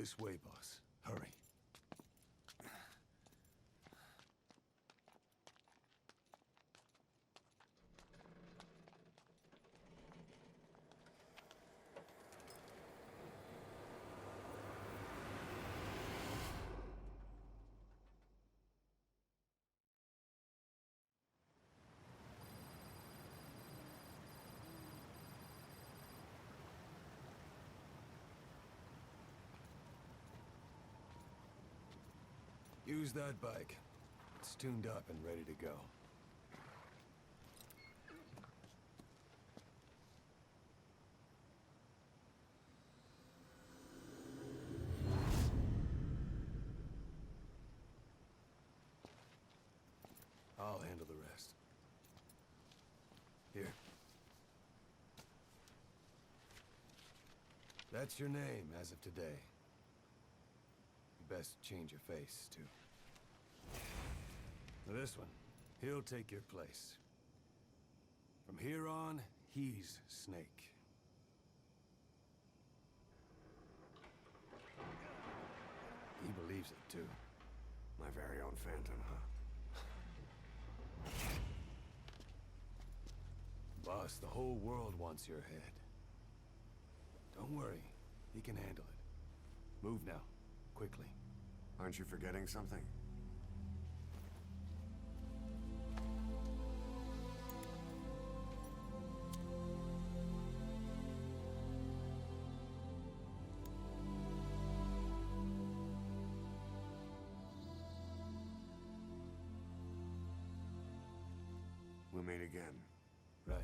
This way, boss. Hurry. Use that bike. It's tuned up and ready to go. I'll handle the rest. Here. That's your name as of today. You best change your face, too. Now this one, he'll take your place. From here on, he's Snake. He believes it, too. My very own Phantom, huh? Boss, the whole world wants your head. Don't worry, he can handle it. Move now, quickly. Aren't you forgetting something? We'll meet again. Right.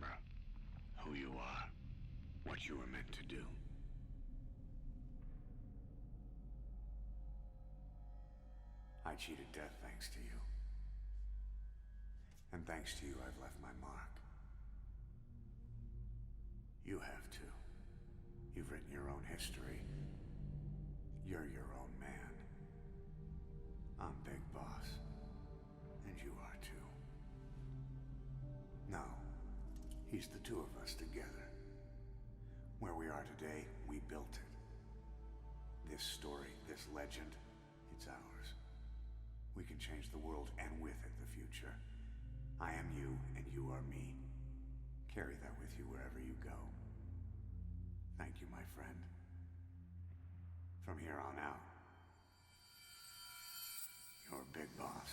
remember who you are, what you were meant to do. I cheated death thanks to you. And thanks to you, I've left my mark. You have too. You've written your own history. You're your own man. I'm Big Boss. And you are too. No. He's the two of us together. Where we are today, we built it. This story, this legend, it's ours. We can change the world and with it the future. I am you and you are me. Carry that with you wherever you go. Thank you, my friend. From here on out, you're Big Boss.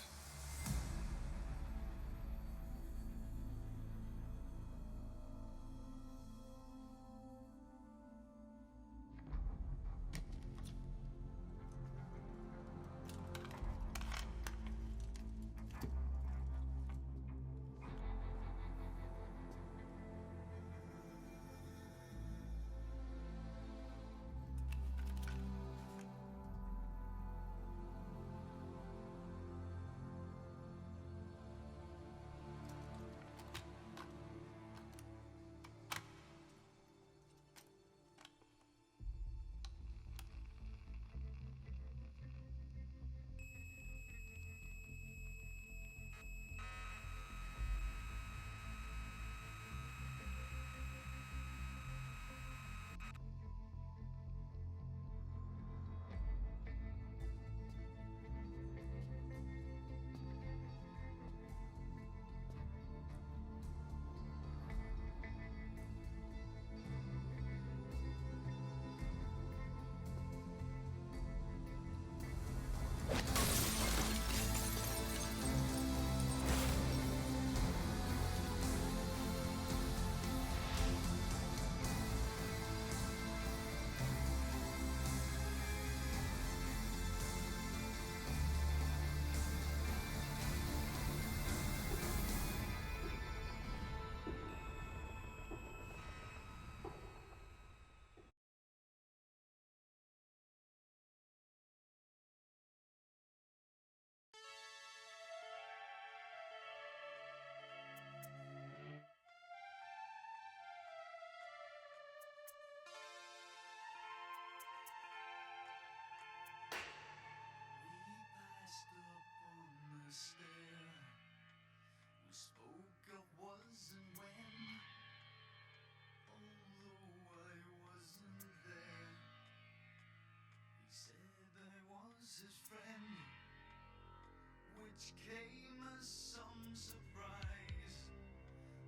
Came as some surprise.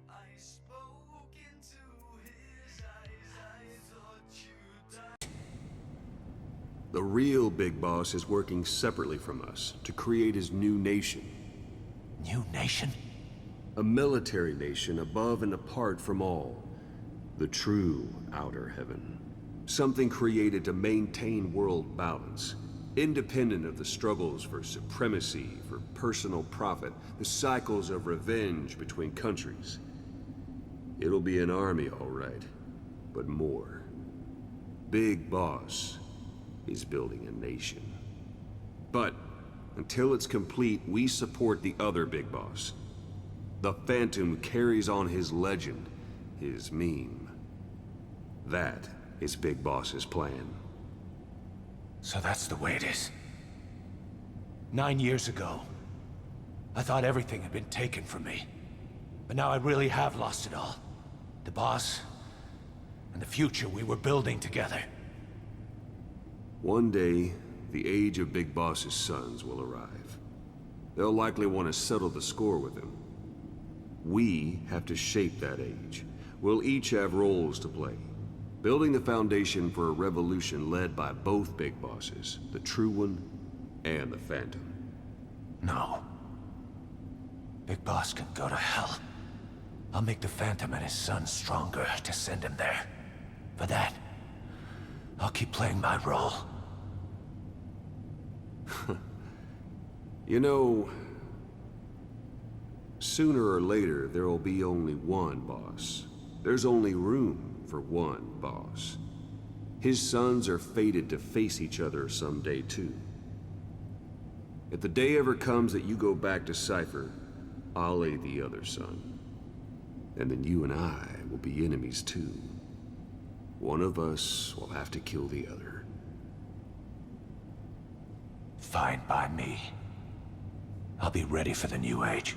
I spoke into his eyes. I thought you died. The real Big Boss is working separately from us to create his new nation. New nation? A military nation above and apart from all. The true outer heaven. Something created to maintain world balance. Independent of the struggles for supremacy, for personal profit, the cycles of revenge between countries. It'll be an army, all right, but more. Big Boss is building a nation. But until it's complete, we support the other Big Boss. The Phantom carries on his legend, his meme. That is Big Boss's plan. So that's the way it is. 9 years ago, I thought everything had been taken from me. But now I really have lost it all. The boss, and the future we were building together. One day, the age of Big Boss's sons will arrive. They'll likely want to settle the score with him. We have to shape that age. We'll each have roles to play. Building the foundation for a revolution led by both Big Bosses, the True One and the Phantom. No. Big Boss can go to hell. I'll make the Phantom and his son stronger to send him there. For that, I'll keep playing my role. You know, Sooner or later, there will be only one boss. There's only room for one boss. His sons are fated to face each other someday, too. If the day ever comes that you go back to Cypher, I'll aid the other son. And then you and I will be enemies, too. One of us will have to kill the other. Fine by me. I'll be ready for the New Age.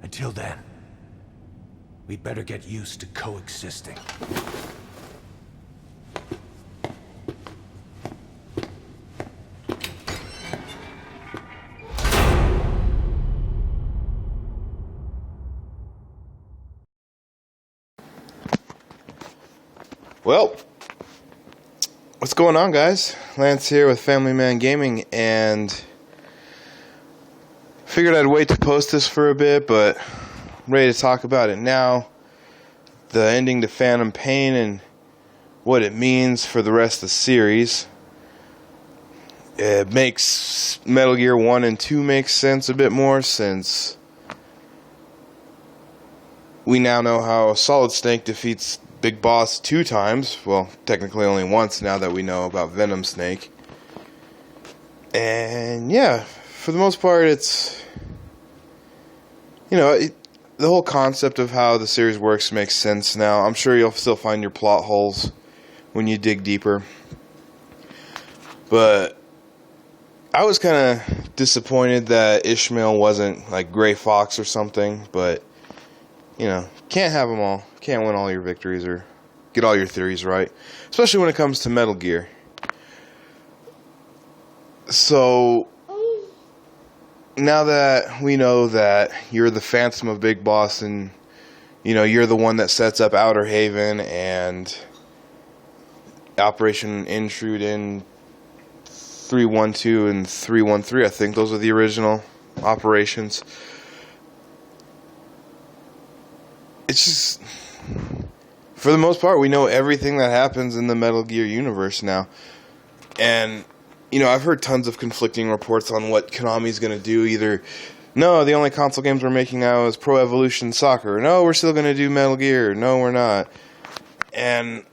Until then, we'd better get used to coexisting. Well, what's going on, guys? Lance here with Family Man Gaming, and figured I'd wait to post this for a bit, but I'm ready to talk about it now. The ending to Phantom Pain and what it means for the rest of the series. It makes Metal Gear 1 and 2 make sense a bit more, since we now know how Solid Snake defeats Big Boss 2 times. Well, technically only once now that we know about Venom Snake. And yeah, for the most part, it's, you know, the whole concept of how the series works makes sense now. I'm sure you'll still find your plot holes when you dig deeper. But I was kind of disappointed that Ishmael wasn't like Gray Fox or something, but you know, can't have them all. Can't win all your victories or get all your theories right. Especially when it comes to Metal Gear. So, now that we know that you're the Phantom of Big Boss and, you know, you're the one that sets up Outer Haven and Operation Intrude in 312 and 313, I think those are the original operations. It's just, for the most part, we know everything that happens in the Metal Gear universe now. And, you know, I've heard tons of conflicting reports on what Konami's going to do. Either, no, the only console games we're making now is Pro Evolution Soccer. No, we're still going to do Metal Gear. No, we're not. And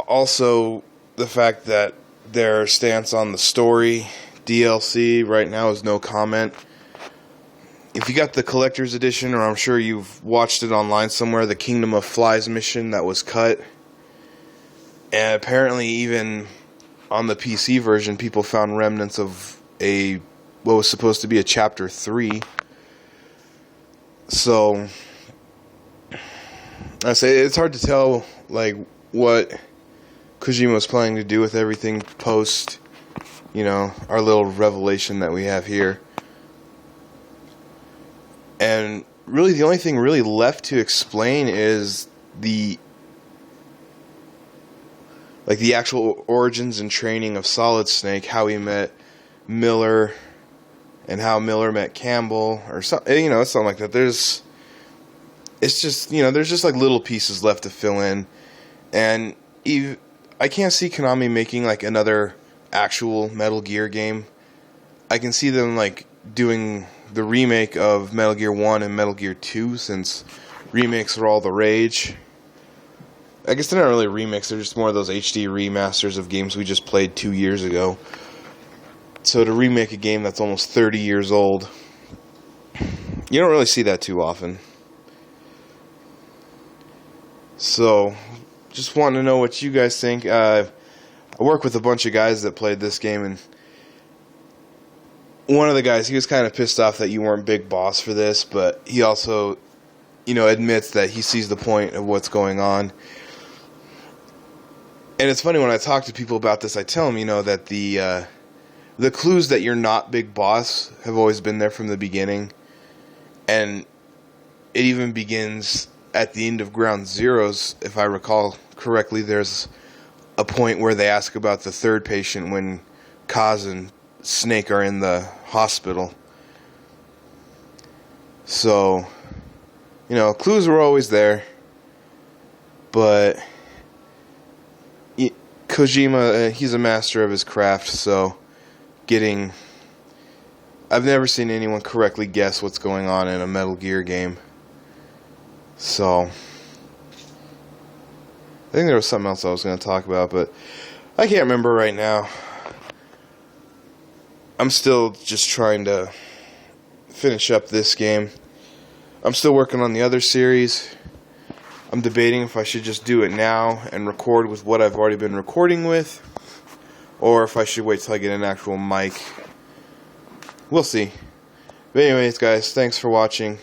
also the fact that their stance on the story DLC right now is no comment. If you got the collector's edition, or I'm sure you've watched it online somewhere, the Kingdom of Flies mission that was cut, and apparently even on the PC version, people found remnants of what was supposed to be a Chapter 3. So, I say it's hard to tell, like, what Kojima was planning to do with everything post, you know, our little revelation that we have here. And really, the only thing really left to explain is the actual origins and training of Solid Snake, how he met Miller, and how Miller met Campbell, or something, you know, something like that. There's just like little pieces left to fill in, and I can't see Konami making like another actual Metal Gear game. I can see them like doing the remake of Metal Gear 1 and Metal Gear 2, since remakes are all the rage. I guess they're not really remakes, they're just more of those HD remasters of games we just played 2 years ago. So to remake a game that's almost 30 years old, you don't really see that too often. So, just wanting to know what you guys think. I work with a bunch of guys that played this game, and one of the guys, he was kind of pissed off that you weren't Big Boss for this, but he also, you know, admits that he sees the point of what's going on. And it's funny, when I talk to people about this, I tell them, you know, that the clues that you're not Big Boss have always been there from the beginning. And it even begins at the end of Ground Zeroes, if I recall correctly. There's a point where they ask about the third patient when Kaz and Snake are in the hospital. So, you know, clues were always there, but Kojima, he's a master of his craft, so getting I've never seen anyone correctly guess what's going on in a Metal Gear game. So, I think there was something else I was going to talk about, but I can't remember right now. I'm still just trying to finish up this game. I'm still working on the other series. I'm debating if I should just do it now and record with what I've already been recording with, or if I should wait till I get an actual mic. We'll see. But anyways, guys, thanks for watching.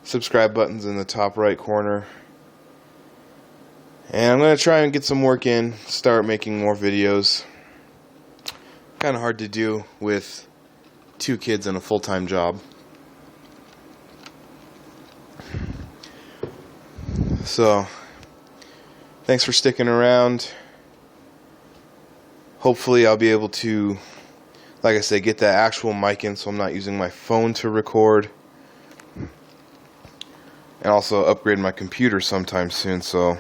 Subscribe button's in the top right corner. And I'm going to try and get some work in, start making more videos. Kind of hard to do with 2 kids and a full-time job. So, thanks for sticking around. Hopefully I'll be able to, like I said, get that actual mic in so I'm not using my phone to record. And also upgrade my computer sometime soon, so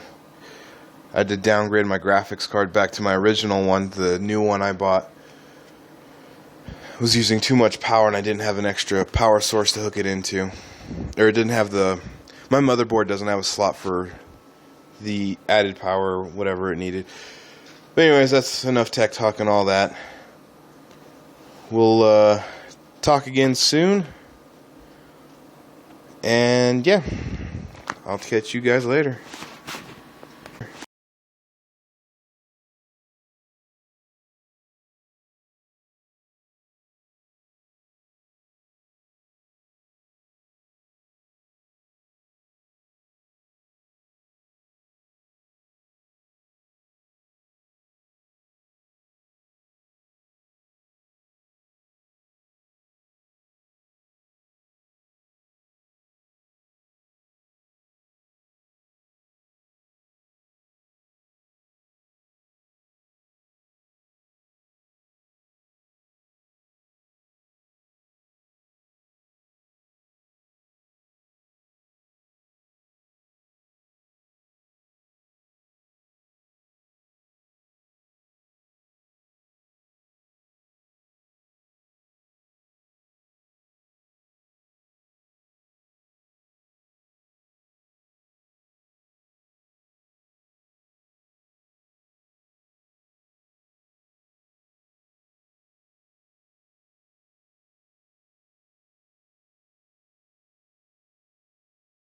I had to downgrade my graphics card back to my original one. The new one I bought was using too much power and I didn't have an extra power source to hook it into. Or it didn't have my motherboard doesn't have a slot for the added power or whatever it needed. But anyways, that's enough tech talk and all that. We'll talk again soon. And yeah, I'll catch you guys later.